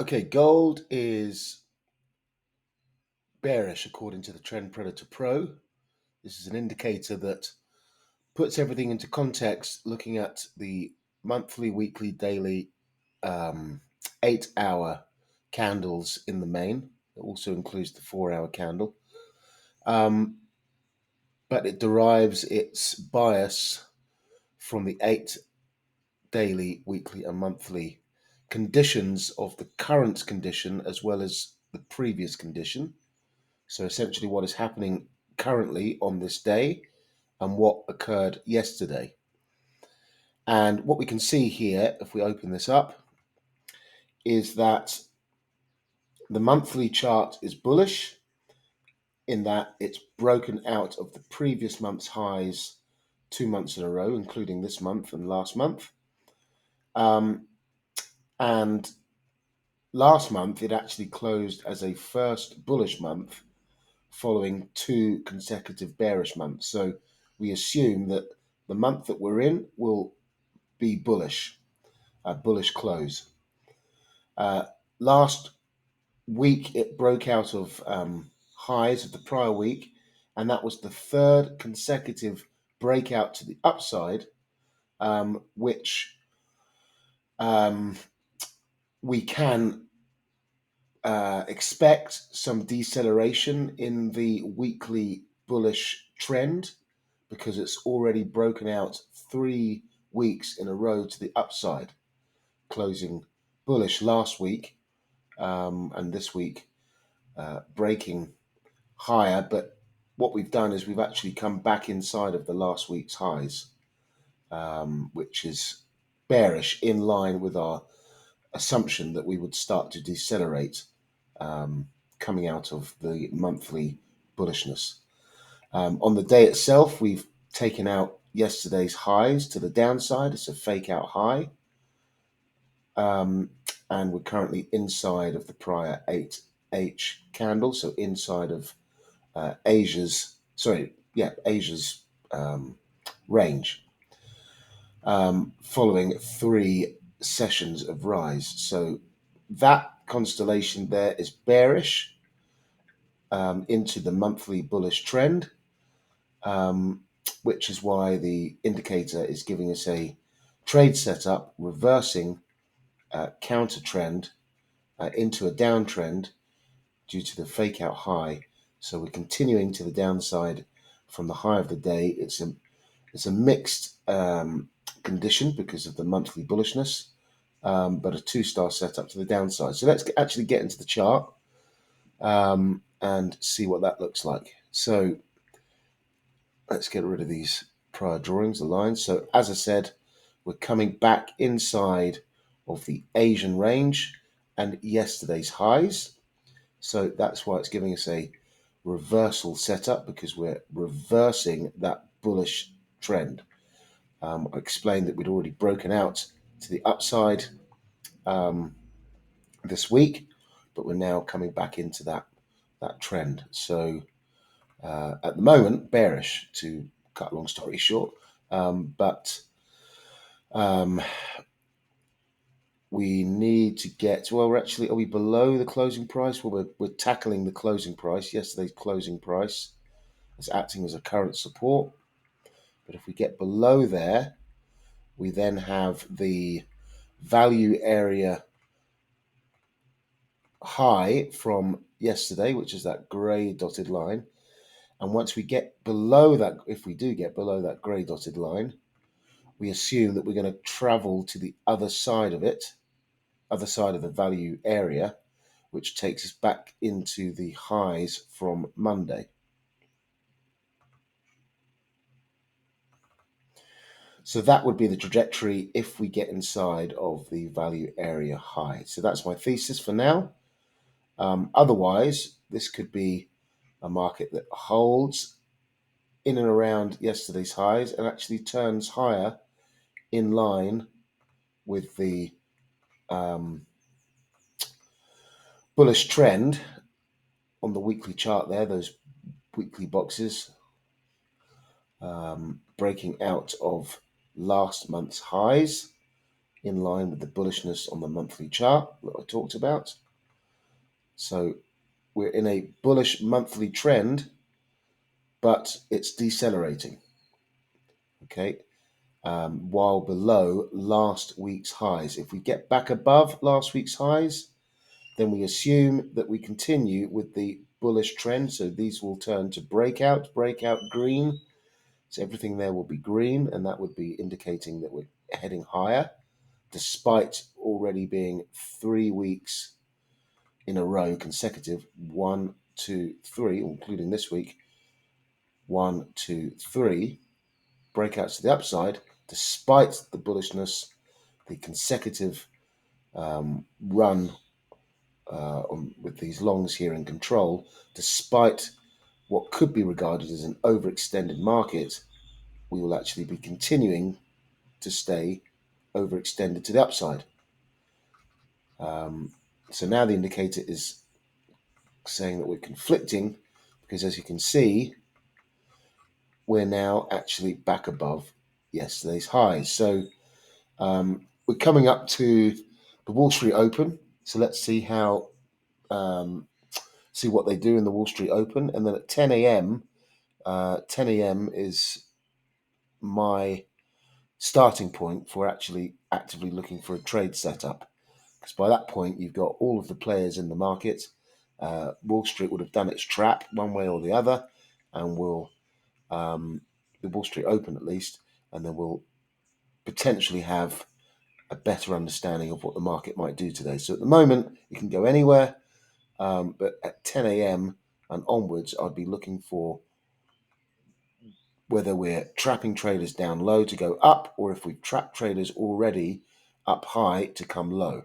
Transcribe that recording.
Okay, gold is bearish according to the TrendPredator Pro. This is an indicator that puts everything into context, looking at the monthly, weekly, daily, 8-hour candles in the main. It also includes the 4-hour candle. But it derives its bias from the 8 daily, weekly, and monthly conditions of the current condition as well as the previous condition. So essentially what is happening currently on this day and what occurred yesterday. And what we can see here, if we open this up, is that the monthly chart is bullish in that it's broken out of the previous month's highs 2 months in a row, including this month and last month. And last month, it actually closed as a first bullish month following 2 consecutive bearish months. So we assume that the month that we're in will be bullish, a bullish close. Last week, it broke out of highs of the prior week, and that was the 3rd consecutive breakout to the upside, which we can expect some deceleration in the weekly bullish trend because it's already broken out 3 weeks in a row to the upside, closing bullish last week and this week breaking higher. But what we've done is we've actually come back inside of the last week's highs, which is bearish, in line with our assumption that we would start to decelerate coming out of the monthly bullishness. On the day itself, we've taken out yesterday's highs to the downside. It's a fake out high. And we're currently inside of the prior 8H candle, so inside of Asia's range, following 3 sessions of rise. So that constellation there is bearish into the monthly bullish trend, which is why the indicator is giving us a trade setup reversing counter trend into a downtrend due to the fake out high. So we're continuing to the downside from the high of the day. It's a mixed condition because of the monthly bullishness, but a 2-star setup to the downside. So let's actually get into the chart and see what that looks like. So let's get rid of these prior drawings, the lines. So as I said, we're coming back inside of the Asian range and yesterday's highs. So that's why it's giving us a reversal setup, because we're reversing that bullish trend. I explained that we'd already broken out to the upside this week, but we're now coming back into that trend. So at the moment, bearish, to cut a long story short. But we need to get, well, are we below the closing price? Well, we're tackling the closing price. Yesterday's closing price is acting as a current support. But if we get below there, we then have the value area high from yesterday, which is that gray dotted line. And once we get below that, if we do get below that gray dotted line, we assume that we're going to travel to the other side of it, other side of the value area, which takes us back into the highs from Monday. So that would be the trajectory if we get inside of the value area high. So that's my thesis for now. Otherwise, this could be a market that holds in and around yesterday's highs and actually turns higher in line with the bullish trend on the weekly chart there, those weekly boxes breaking out of last month's highs in line with the bullishness on the monthly chart that I talked about. So we're in a bullish monthly trend, but it's decelerating, okay, while below last week's highs. If we get back above last week's highs, then we assume that we continue with the bullish trend. So these will turn to breakout green. So everything there will be green, and that would be indicating that we're heading higher, despite already being 3 weeks in a row consecutive, 1, 2, 3, including this week, 1, 2, 3 breakouts to the upside, despite the bullishness, the consecutive run with these longs here in control, despite what could be regarded as an overextended market, we will actually be continuing to stay overextended to the upside. So now the indicator is saying that we're conflicting, because as you can see, we're now actually back above yesterday's highs. So we're coming up to the Wall Street Open. So let's see how see what they do in the Wall Street Open, and then at 10 a.m. 10 a.m. is my starting point for actually actively looking for a trade setup, because by that point you've got all of the players in the market. Wall Street would have done its trap one way or the other, and will the Wall Street Open at least, and then we'll potentially have a better understanding of what the market might do today. So at the moment, it can go anywhere, but at 10 a.m. and onwards, I'd be looking for whether we're trapping traders down low to go up, or if we've trapped traders already up high to come low.